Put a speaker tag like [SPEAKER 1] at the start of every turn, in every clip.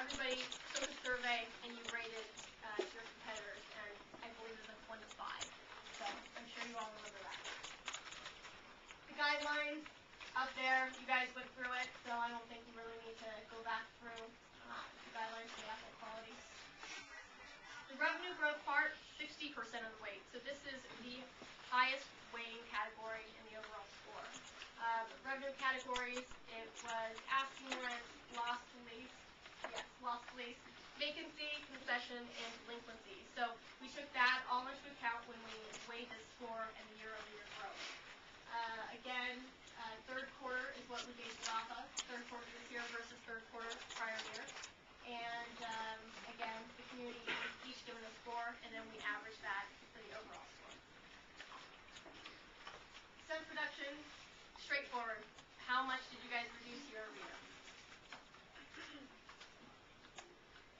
[SPEAKER 1] everybody took a survey and you rated your competitors, and I believe it was like 1 to 5. So I'm sure you all remember that. The guidelines up there, you guys went through it, so I don't think you really need to go back through the guidelines for the asset quality. The revenue growth part, 60% of the weight. So this is the highest weighting category in the overall score. Revenue categories, it was asking rent, loss to lease, vacancy, concession, and delinquency. So we took that all into account when we weighed this score and the year-over-year growth. Again, third quarter is what we based it off of. Third quarter this year versus third quarter prior year. And again, the community each given a score, and then we average that for the overall score. Expense reduction, straightforward. How much did you guys reduce year over year?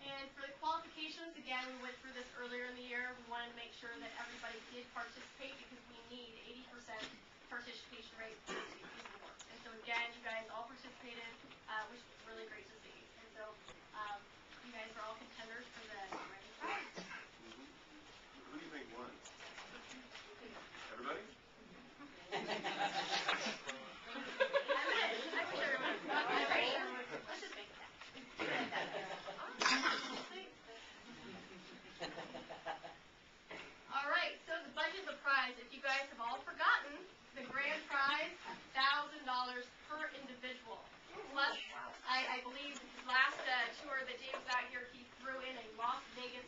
[SPEAKER 1] And for the qualifications, again, we went through this earlier in the year. We wanted to make sure that everybody did participate because we need 80% participation rate for this award. And so again, you guys all participated, which was really great to see. And so you guys are all contenders for the revenue prize.
[SPEAKER 2] Who do you think won? Everybody?
[SPEAKER 1] Let's just make it that. All right, so the budget of the prize, if you guys have all forgotten, the grand prize, $1,000 per individual. Plus, I believe last tour that Dave was out here, he threw in a Las Vegas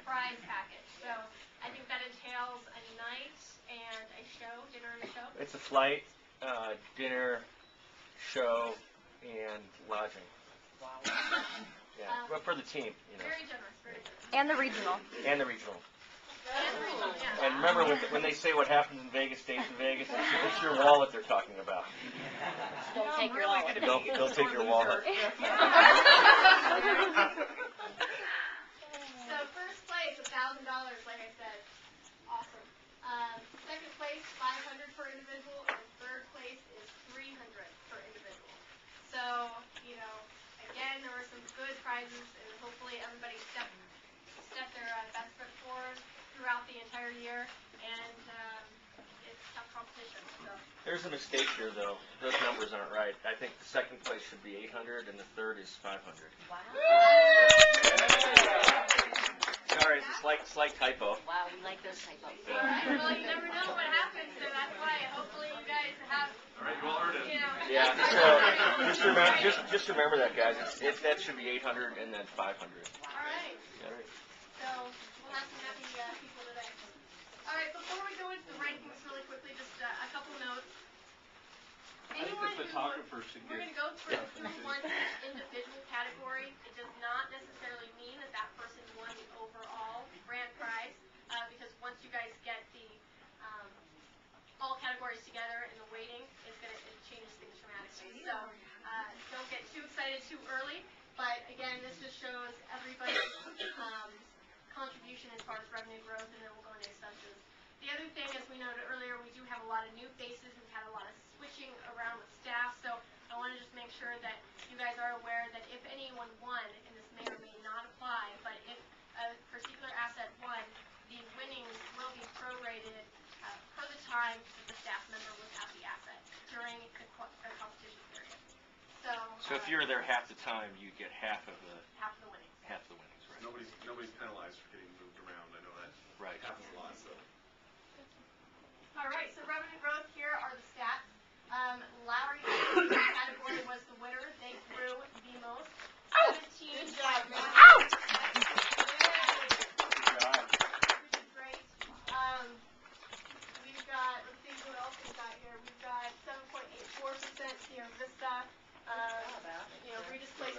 [SPEAKER 1] prize package. So I think that entails a night and a show, dinner and a show.
[SPEAKER 3] It's a flight, dinner, show, and lodging.
[SPEAKER 4] Wow.
[SPEAKER 3] Yeah, well, for the team, you know.
[SPEAKER 1] Very generous, very generous.
[SPEAKER 5] And the regional.
[SPEAKER 3] And the regional.
[SPEAKER 1] And the regional, yeah.
[SPEAKER 3] And remember, when they say what happens in Vegas stays in Vegas, it's your wallet they're talking about.
[SPEAKER 5] Don't take your wallet.
[SPEAKER 3] Don't take your wallet.
[SPEAKER 1] So first place, $1,000, like I said. Awesome. Second place, $500 per individual, and third place is $300 per individual. So, you know, again, there were some good prizes, and hopefully everybody stepped their best foot forward throughout the entire year, and it's tough competition. So.
[SPEAKER 3] There's a mistake here, though. Those numbers aren't right. I think the second place should be 800, and the third is 500.
[SPEAKER 5] Wow.
[SPEAKER 3] Sorry, it's a slight typo.
[SPEAKER 5] Wow, we like those typos.
[SPEAKER 1] All right, well, you never know what happens, so that's why hopefully you guys have,
[SPEAKER 2] All right, you all heard it.
[SPEAKER 1] you know.
[SPEAKER 3] Yeah, so just remember that, guys. That should be 800 and then 500.
[SPEAKER 1] All right.
[SPEAKER 3] All right.
[SPEAKER 1] So we'll have some happy people today. All right, before we go into the rankings really quickly, just a couple notes. Anyone
[SPEAKER 2] the photographer should
[SPEAKER 1] we're going to go through one individual category. It does not necessarily mean that that person won the overall grand prize, because once you guys get the all categories together in the weighting, it changes things dramatically. So don't get too excited too early. But again, this just shows everybody's contribution as far as revenue growth, and then we'll go into expenses. The other thing, as we noted earlier, we do have a lot of new faces. We've had a lot of switching around with staff, so I want to just make sure that you guys are aware that if anyone won, and this may or may not apply, but if a particular asset won, the winnings will be prorated per the time that the staff member was at the asset during the competition period.
[SPEAKER 3] So if you're there half the time, you get half of the
[SPEAKER 1] winnings.
[SPEAKER 3] Half the winnings, right?
[SPEAKER 2] Nobody's penalized for getting moved around. I know that happens a lot. So.
[SPEAKER 1] All right, so revenue growth, here are the stats. Lowry category was the winner. They grew the most. 17. Good job, man. Which is great. We've got, let's see what else we've got here. We've got 7.84% Sierra Vista. You know, Regis Place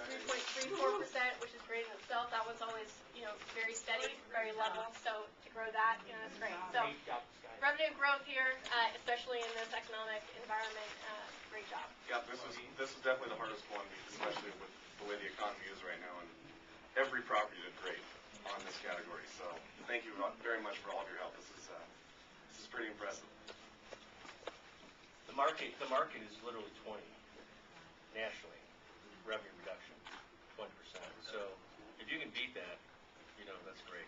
[SPEAKER 1] 3.34%, which is great in itself. That one's always, you know, very steady, very level. So to grow that, you know, that's great. So revenue growth here, especially in this economic environment, great job.
[SPEAKER 2] Yeah, this is definitely the hardest one, especially with the way the economy is right now, and every property did great on this category. So thank you very much for all of your help. This is pretty impressive.
[SPEAKER 3] The market is literally 20 nationally. Revenue reduction, 20%. So
[SPEAKER 4] That's great.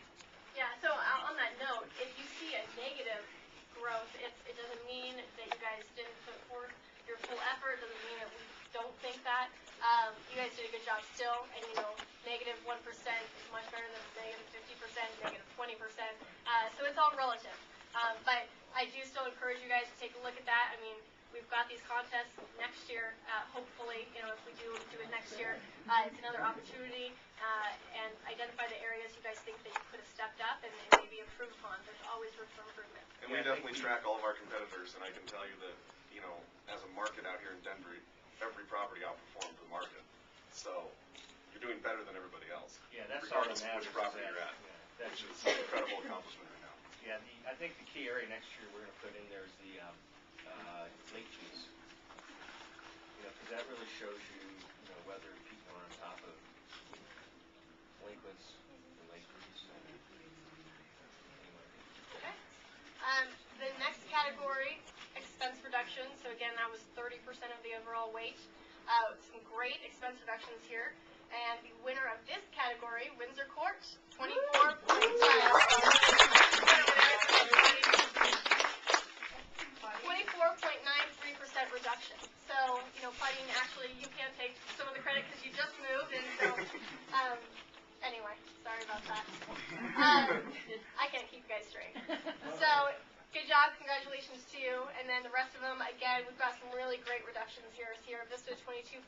[SPEAKER 1] Yeah, so on that note, if you see a negative growth, it doesn't mean that you guys didn't put forth your full effort. It doesn't mean that we don't think that. You guys did a good job still, and negative 1% is much better than negative 50%, negative 20%. So it's all relative. But I do still encourage you guys to take a look at that. I mean, we've got these contests next year. Hopefully, if we do it next year, it's another opportunity and identify the areas you guys think that you could have stepped up and maybe improve upon. There's always room for improvement.
[SPEAKER 2] And we definitely track all of our competitors, and I can tell you that, as a market out here in Denver, every property outperformed the market. So you're doing better than everybody else.
[SPEAKER 4] Yeah, that's all that
[SPEAKER 2] regardless of
[SPEAKER 4] matters.
[SPEAKER 2] which property you're at,
[SPEAKER 4] Yeah,
[SPEAKER 2] which is an incredible accomplishment right now.
[SPEAKER 4] Yeah, I think the key area next year we're going to put in there is the late fees. Because that really shows you, whether people are on top of delinquents and late fees. Anyway.
[SPEAKER 1] Okay. The next category, expense reduction. So again, that was 30% of the overall weight. Some great expense reductions here. And the winner of this category, Windsor Court, 24.93% reduction. So, Claudine, actually, you can take some of the credit because you just moved, and so, anyway, sorry about that. I can't keep you guys straight. So, good job, congratulations to you. And then the rest of them, again, we've got some really great reductions here. Sierra Vista, 22.3%,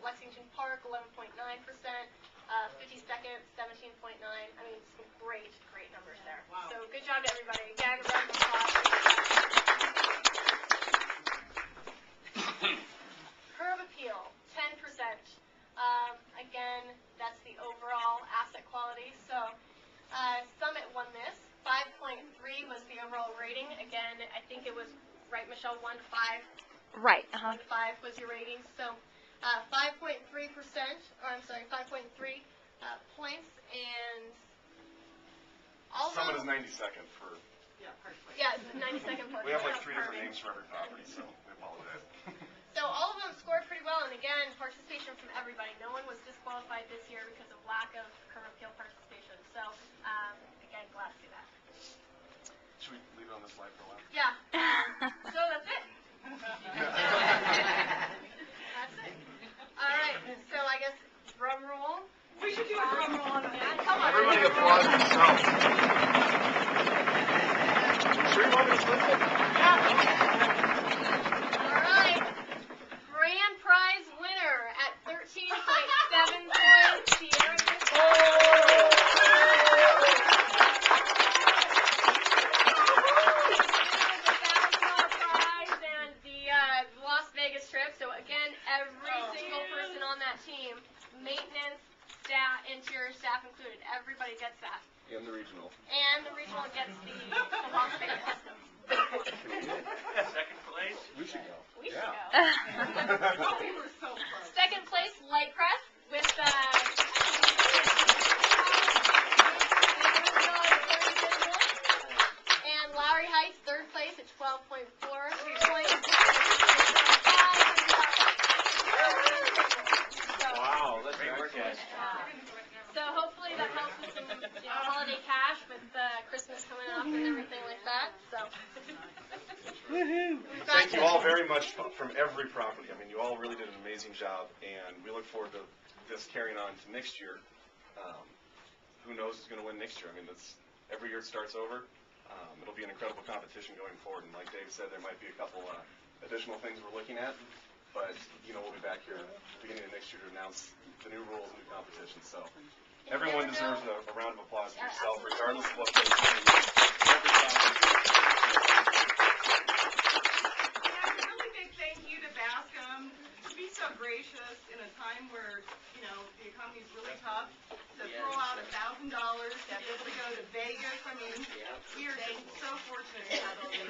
[SPEAKER 1] Lexington Park, 11.9%, 52nd, 17.9%. I mean, some great, great numbers there. Wow. So, good job to everybody. Again, round of applause. Curb appeal, 10%. Again, that's the overall asset quality. So, Summit won this. 5.3 was the overall rating. Again, I think it was, right, Michelle, 1 to 5?
[SPEAKER 5] Right.
[SPEAKER 1] 1 to 5 was your rating. So, 5.3%, or I'm sorry, 5.3 points, and all
[SPEAKER 2] Summit
[SPEAKER 1] of
[SPEAKER 2] is 92nd for.
[SPEAKER 1] Yeah, 92nd part.
[SPEAKER 2] We have like 3 different names for every property, so we apologize.
[SPEAKER 1] So all of them scored pretty well, and again, participation from everybody. No one was disqualified this year because of lack of curb appeal participation. So, again, glad to see that.
[SPEAKER 2] Should we leave it on this slide for a while?
[SPEAKER 1] Yeah. So that's it. That's it. All right. So I guess drum roll.
[SPEAKER 6] We should do a drum roll on that.
[SPEAKER 1] Come on.
[SPEAKER 2] Everybody applaud themselves. Sure you want me to flip it?
[SPEAKER 1] All right. Grand prize winner at 13.7 points, Sierra Vista. $1,000 prize and the Las Vegas trip. So again, every single person on that team, maintenance, staff, interior staff included, everybody gets that.
[SPEAKER 2] And the regional.
[SPEAKER 1] And the regional gets the Las Vegas.
[SPEAKER 4] Second place?
[SPEAKER 2] We should go.
[SPEAKER 1] We should
[SPEAKER 2] Yeah.
[SPEAKER 1] go.
[SPEAKER 6] We were so close.
[SPEAKER 1] Second place, Light Crest with and Lowry Heights, third place at 12.4 points.
[SPEAKER 4] Wow, that's great work, guys.
[SPEAKER 1] So hopefully that helps with some holiday cash with Christmas coming up and everything like that. So.
[SPEAKER 2] Thank you all very much from every property. I mean, you all really did an amazing job, and we look forward to this carrying on to next year. Who knows who's going to win next year? I mean, every year it starts over. It'll be an incredible competition going forward, and like Dave said, there might be a couple additional things we're looking at, but we'll be back here at the beginning of next year to announce the new rules and new competitions. So everyone deserves a round of applause for yourself, regardless of what place you're in.
[SPEAKER 6] So gracious in a time where, the economy is really tough, to throw out $1,000 to be able to go to Vegas. I mean, we are just so fortunate to have all these.